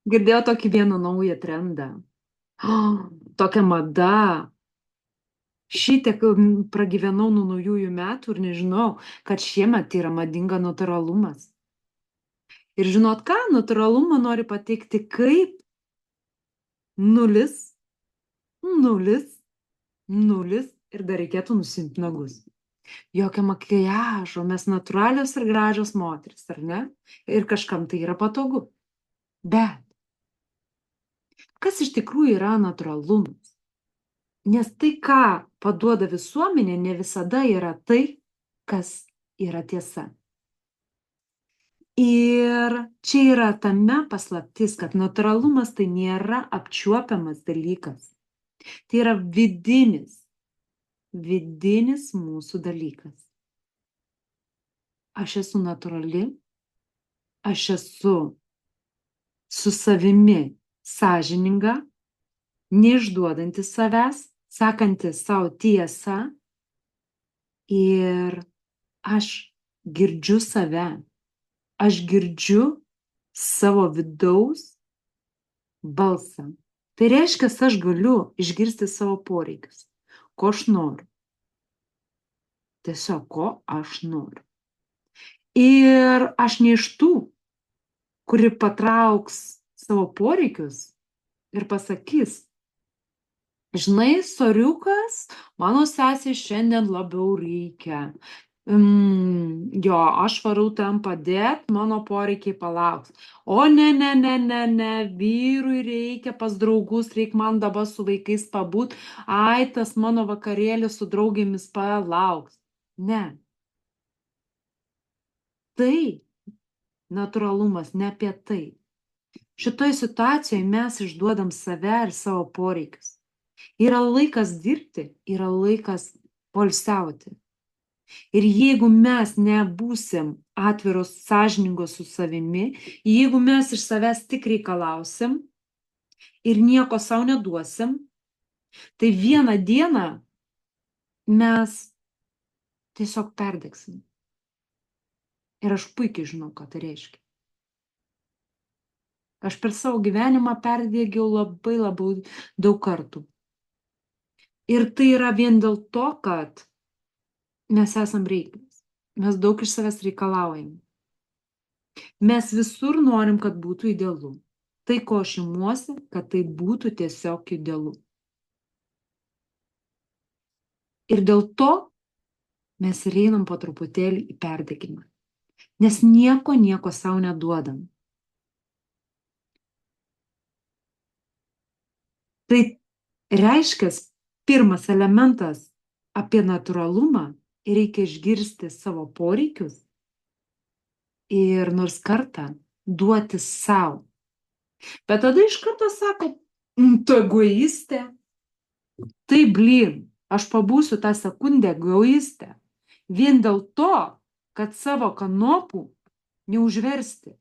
Girdėjau tokį vieną naują trendą. Tokia mada. Šitiek pragyvenau nuo naujųjų metų ir nežinau, kad šiemet yra madinga natūralumas. Ir žinot ką, natūralumą nori pateikti kaip nulis, nulis, nulis ir dar reikėtų nusimti nagus. Jokio makiažo, mes natūralios ir gražios moteris, ar ne? Ir kažkam tai yra patogu. Bet kas iš tikrųjų yra natūralumas? Nes tai, ką paduoda visuomenė, ne visada yra tai, kas yra tiesa. Ir čia yra tame paslaptis, kad natūralumas tai nėra apčiuopiamas dalykas. Tai yra vidinis mūsų dalykas. Aš esu natūrali, aš esu su savimi sąžininga, neišduodanti savęs, sakanti savo tiesą ir aš girdžiu save, aš girdžiu savo vidaus balsą. Tai reiškia, aš galiu išgirsti savo poreikius, ko aš noriu. Tiesiog, ko aš noriu. Ir aš ne iš tų, kuri patrauks savo poreikius ir pasakys, žinai, soriukas, mano sesė šiandien labiau reikia. Jo, aš varau ten padėt, mano poreikiai palauks. O ne, vyrui reikia pas draugus, reikia man dabar su vaikais pabūt. Ai, tas mano vakarėlis su draugėmis palauks. Ne. Tai natūralumas ne apie tai. Šitoj situacijoje mes išduodam save ir savo poreikius. Yra laikas dirbti, yra laikas poilsiauti. Ir jeigu mes nebūsim atviros, sąžiningos su savimi, jeigu mes iš savęs tik reikalausim ir nieko savo neduosim, tai vieną dieną mes tiesiog perdegsim. Ir aš puikiai žinau, ką tai reiškia. Aš per savo gyvenimą perdegiau labai daug kartų. Ir tai yra vien dėl to, kad mes esam reiklis. Mes daug iš savęs reikalaujam. Mes visur norim, kad būtų idealu. Tai, ko aš imuosi, kad tai būtų tiesiog idealu. Ir dėl to mes ir einam po truputėlį į perdegimą. Nes nieko savo neduodam. Tai reiškia, pirmas elementas apie natūralumą, reikia išgirsti savo poreikius ir nors kartą duoti savo. Bet tada iš karto sako, tu egoistė. Tai blin, aš pabūsiu tą sekundę egoistė. Vien dėl to, kad savo kanopų neužversti.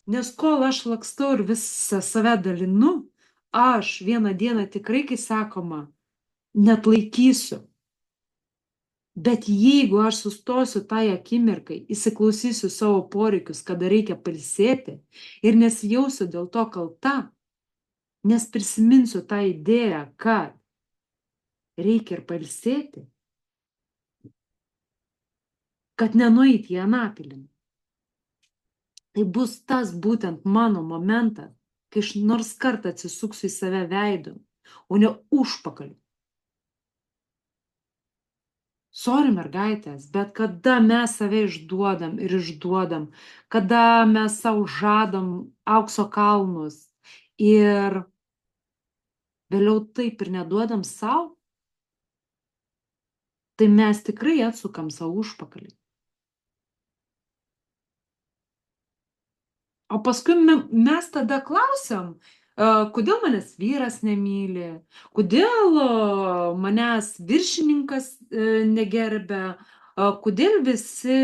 Nes kol aš lakstau ir visą save dalinu, aš vieną dieną tikrai, kai sakoma, net laikysiu. Bet jeigu aš sustosiu tai akimirkai, įsiklausysiu savo poreikius, kada reikia pailsėti ir nesijausiu dėl to kalta, nes prisiminsiu tą idėją, kad reikia ir pailsėti, kad nenueiti į anapilin. Tai bus tas būtent mano momentas, kai aš nors kartą atsisuksiu į save veidu, o ne užpakaliu. Sorry, mergaitės, bet kada mes save išduodam ir išduodam, kada mes savo žadam aukso kalnus ir vėliau taip ir neduodam savo, tai mes tikrai atsukam savo užpakalį. O paskui mes tada klausiam, kodėl manęs vyras nemyli, kodėl manęs viršininkas negerbia, kodėl visi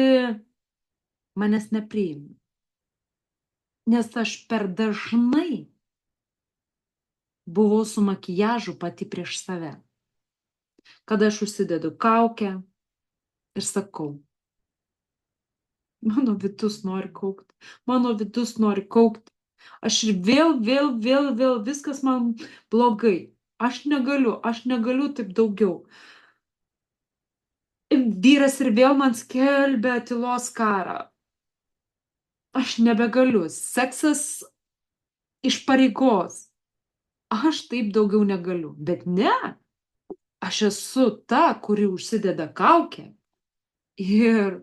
manęs nepriima. Nes aš per dažnai buvau su makiažu pati prieš save. Kada aš užsidedu kaukę ir sakau, mano vidus nori kaukti, mano vidus nori kaukti. Aš ir vėl viskas man blogai. Aš negaliu taip daugiau. Vyras ir vėl man skelbia tylos karą. Aš nebegaliu. Seksas iš pareigos. Aš taip daugiau negaliu. Bet ne, aš esu ta, kuri užsideda kaukę ir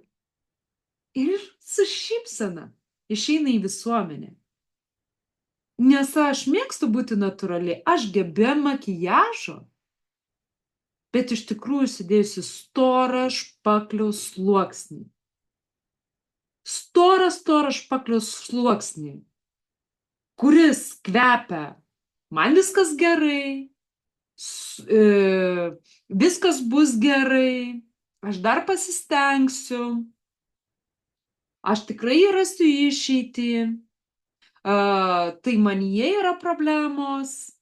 su šypsena išeina į visuomenę. Nes aš mėgstu būti natūrali, aš be makiažo, bet iš tikrųjų sudėjusi storą špakliaus sluoksnį. Storą špakliaus sluoksnį, kuris kvepia. Man viskas gerai, viskas bus gerai, aš dar pasistengsiu, aš tikrai rasiu išeitį, tai manyje yra problemos,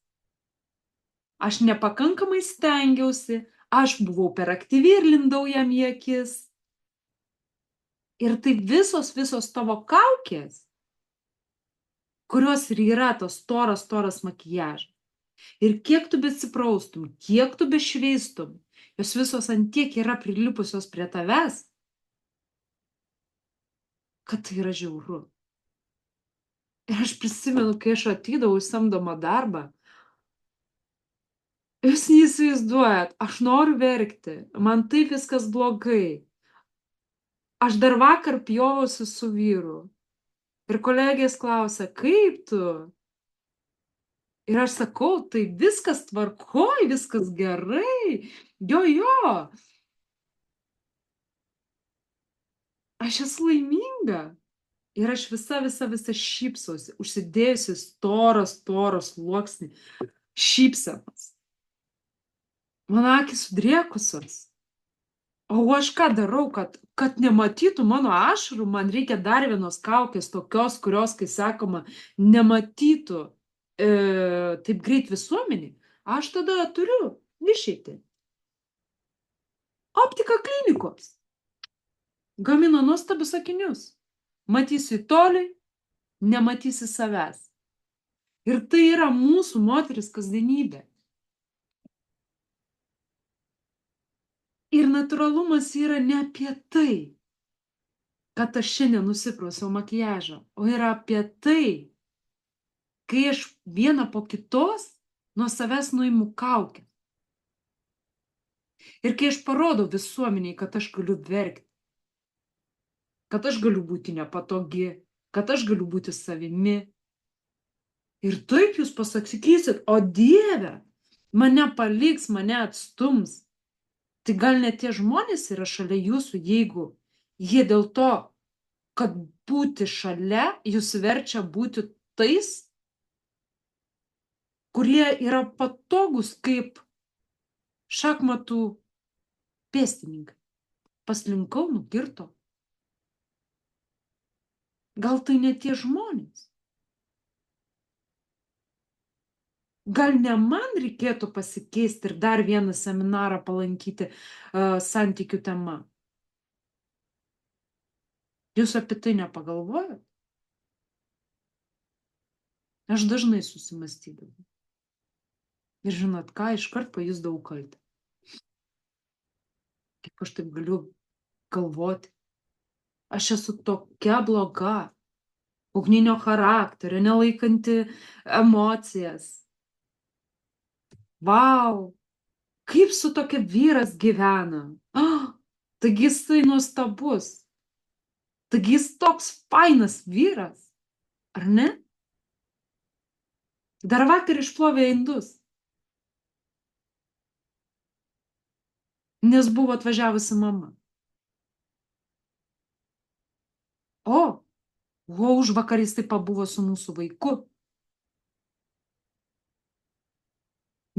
aš nepakankamai stengiausi, aš buvau per aktyvi ir lindau jam į akis. Ir tai visos tavo kaukės, kurios ir yra tos storas makiažas. Ir kiek tu besipraustum, kiek tu bešveistum, jos visos ant tiek yra prilipusios prie tavęs, kad tai yra žiauru. Ir aš prisimenu, kai aš ateidavau į samdomą darbą, jūs neįsivaizduojat, aš noriu verkti, man taip viskas blogai. Aš dar vakar pjovausi su vyru. Ir kolegės klausia, kaip tu? Ir aš sakau, tai viskas tvarkoj, viskas gerai. Jo. Aš esu laiminga. Ir aš visa šypsausi, užsidėjusi storą sluoksnį, šypsenos. Mano akys sudrėkusios. O aš ką darau, kad nematytų mano ašarų, man reikia dar vienos kaukės tokios, kurios, kai sakoma, nematytų taip greit visuomenį. Aš tada turiu išeiti. Optika klinikos gamina nuostabius akinius. Matysi toli, nematysi savęs. Ir tai yra mūsų moteris kasdienybė. Ir natūralumas yra ne apie tai, kad aš šiandien nusiprausiau makiažą, o yra apie tai, kai aš vieną po kitos nuo savęs nuimu kaukę. Ir kai aš parodau visuomeniai, kad aš galiu verkti, kad aš galiu būti nepatogi, kad aš galiu būti savimi. Ir taip jūs pasakysit, o Dieve, mane paliks, mane atstums. Tai gal net tie žmonės yra šalia jūsų, jeigu jie dėl to, kad būti šalia, jūs verčia būti tais, kurie yra patogus kaip šachmatų pėstininkai. Paslinkau, nukirto. Gal tai ne tie žmonės? Gal ne man reikėtų pasikeisti ir dar vieną seminarą palankyti santykių tema? Jūs apie tai nepagalvojat? Aš dažnai susimastydavau. Ir žinot ką, iškart pajusdavau kaltę. Kaip aš taip galiu galvoti? Aš esu tokia bloga, ugninio charakterio, nelaikanti emocijas. Vau, kaip su tokia vyras gyvena. Taigi jisai nuostabus. Taigi jis toks fainas vyras. Ar ne? Dar vakar išplovė indus. Nes buvo atvažiavusi mama. O užvakar jis taip pabuvo su mūsų vaiku.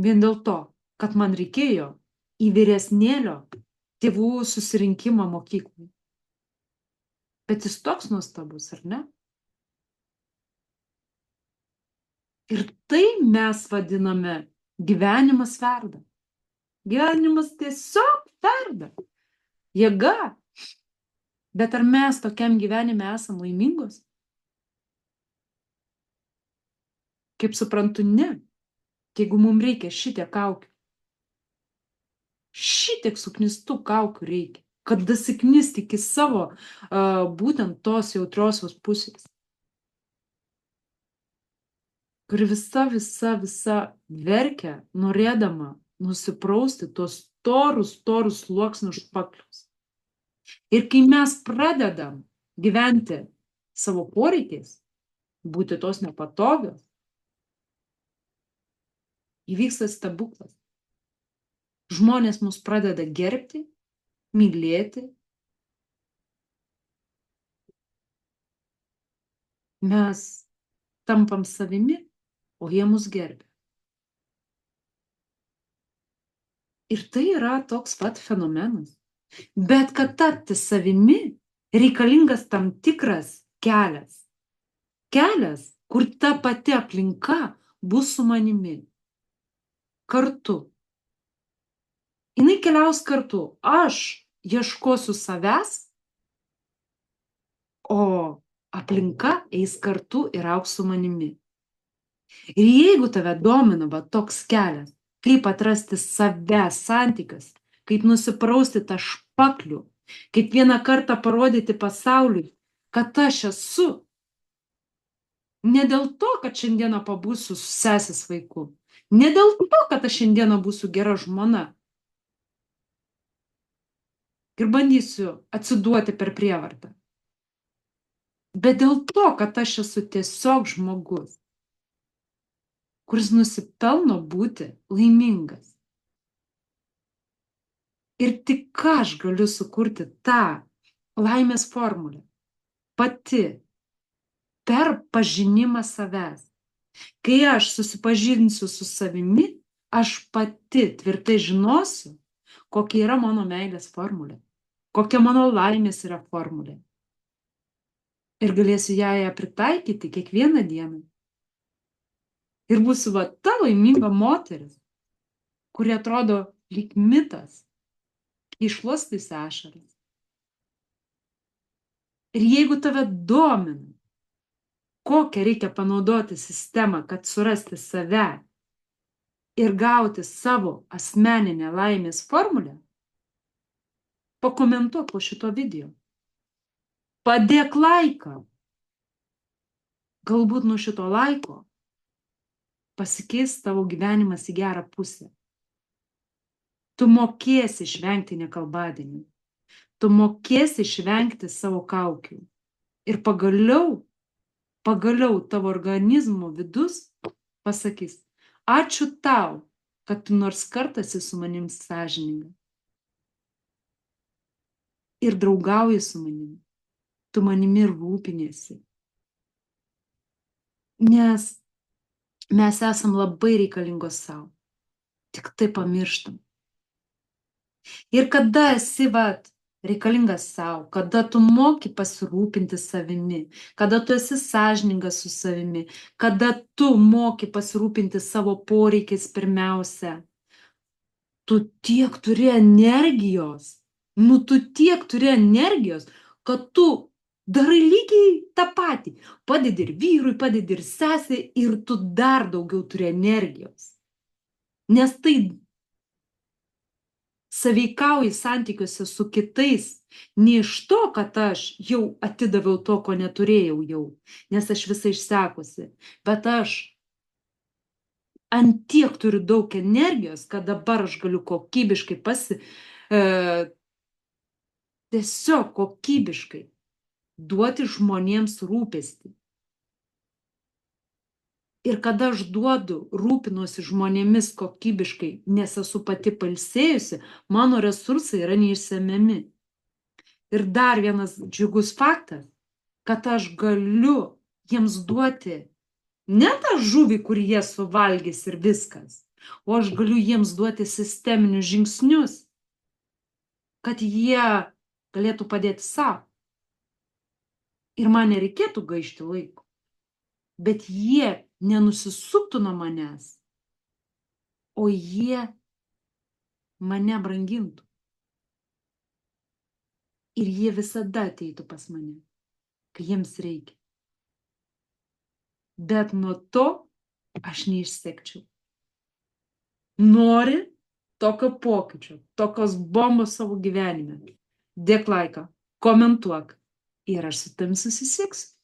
Vien dėl to, kad man reikėjo į vyresnėlio tėvų susirinkimą mokyklai. Bet jis toks nuostabus, ar ne? Ir tai mes vadiname gyvenimas verda. Gyvenimas tiesiog verda. Jėga. Bet ar mes tokiam gyvenime esam laimingos? Kaip suprantu, ne. Jeigu mums reikia šitiek kaukių, šitiek suknistų kaukių reikia, kad dasiknisti iki savo būtent tos jautriosios pusės, kuri visa verkia, norėdama nusiprausti tos torus sluoksnius špaklius. Ir kai mes pradedam gyventi savo poreikiais, būti tos nepatogios, įvyksta stebuklas. Žmonės mus pradeda gerbti, mylėti. Mes tampam savimi, o jie mus gerbia. Ir tai yra toks pat fenomenas. Bet kad tapti savimi, reikalingas tam tikras kelias. Kelias, kur ta pati aplinka bus su manimi. Kartu. Jinai keliaus kartu. Aš ieškosiu savęs, o aplinka eis kartu ir augs su manimi. Ir jeigu tave domina va toks kelias, kaip atrasti save santykius, kaip nusiprausti tą špaklių, kaip vieną kartą parodyti pasauliui, kad aš esu, ne dėl to, kad šiandieną pabūsiu su sesės vaiku, ne dėl to, kad aš šiandieną būsiu gera žmona ir bandysiu atsiduoti per prievartą, bet dėl to, kad aš esu tiesiog žmogus, kuris nusipelno būti laimingas. Ir tik aš galiu sukurti tą laimės formulę pati per pažinimą savęs. Kai aš susipažinsiu su savimi, aš pati tvirtai žinosiu, kokia yra mano meilės formulė, kokia mano laimės yra formulė. Ir galėsiu ją pritaikyti kiekvieną dieną. Ir būsiu va ta laiminga moteris, kuri atrodo lyg mitas, iššluostys ašaras. Ir jeigu tave domina, kokią reikia panaudoti sistemą, kad surasti save ir gauti savo asmeninę laimės formulę, pakomentuok po šito video. Padėk laiką. Galbūt nuo šito laiko pasikeis tavo gyvenimas į gerą pusę. Tu mokėsi išvengti nekalbadienių. Tu mokėsi išvengti savo kaukių. Ir pagaliau tavo organizmo vidus pasakys, ačiū tau, kad tu nors kartą esi su manim sąžininga. Ir draugauji su manim. Tu manimi rūpiniesi. Nes mes esam labai reikalingos savo. Tik tai pamirštam. Ir kada esi reikalingas savo, kada tu moki pasirūpinti savimi, kada tu esi sąžiningas su savimi, kada tu moki pasirūpinti savo poreikiais pirmiausia, tu tiek turi energijos, kad tu darai lygiai tą patį. Padedi ir vyrui, padedi ir sesei ir tu dar daugiau turi energijos. Nes tai sąveikauji santykiuose su kitais, ne iš to, kad aš jau atidaviau to, ko neturėjau jau, nes aš visai išsekusi, bet aš ant tiek turiu daug energijos, kad dabar aš galiu kokybiškai tiesiog kokybiškai duoti žmonėms rūpestį. Ir kada aš rūpinuosi žmonėmis kokybiškai, nes esu pati pailsėjusi, mano resursai yra neišsemiami. Ir dar vienas džiugus faktas, kad aš galiu jiems duoti ne tą žuvį, kurį jie suvalgys ir viskas, o aš galiu jiems duoti sisteminius žingsnius, kad jie galėtų padėti savo. Ir man nereikėtų gaišti laiko, bet jie nenusisuktų nuo manęs, o jie mane brangintų. Ir jie visada ateitų pas mane, kai jiems reikia. Bet nuo to aš neišsekčiau. Nori tokio pokyčio, tokios bombos savo gyvenime? Dėk laiką, komentuok ir aš su tavim susisieksiu.